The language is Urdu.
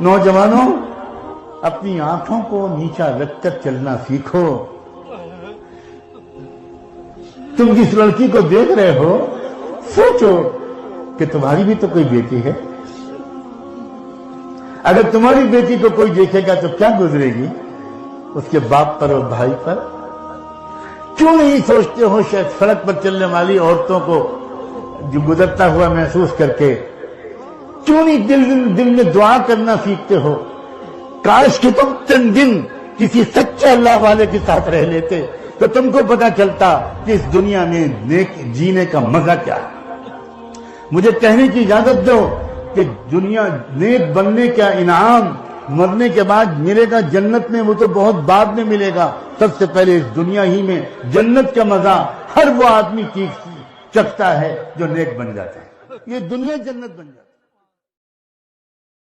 نوجوانوں اپنی آنکھوں کو نیچا رکھ کر چلنا سیکھو. تم جس لڑکی کو دیکھ رہے ہو سوچو کہ تمہاری بھی تو کوئی بیٹی ہے. اگر تمہاری بیٹی کو کوئی دیکھے گا تو کیا گزرے گی اس کے باپ پر اور بھائی پر؟ کیوں نہیں سوچتے ہو شاید سڑک پر چلنے والی عورتوں کو جو گزرتا ہوا محسوس کر کے؟ کیوں نہیں دل میں دعا کرنا سیکھتے ہو؟ کاش کہ تم چند دن کسی سچے اللہ والے کے ساتھ رہ لیتے تو تم کو پتا چلتا کہ اس دنیا میں نیک جینے کا مزہ کیا ہے. مجھے کہنے کی اجازت دو کہ دنیا نیک بننے کا انعام مرنے کے بعد ملے گا جنت میں، وہ تو بہت بعد میں ملے گا. سب سے پہلے اس دنیا ہی میں جنت کا مزہ ہر وہ آدمی چکھتا ہے جو نیک بن جاتا ہے. یہ دنیا جنت بن جاتی ہے.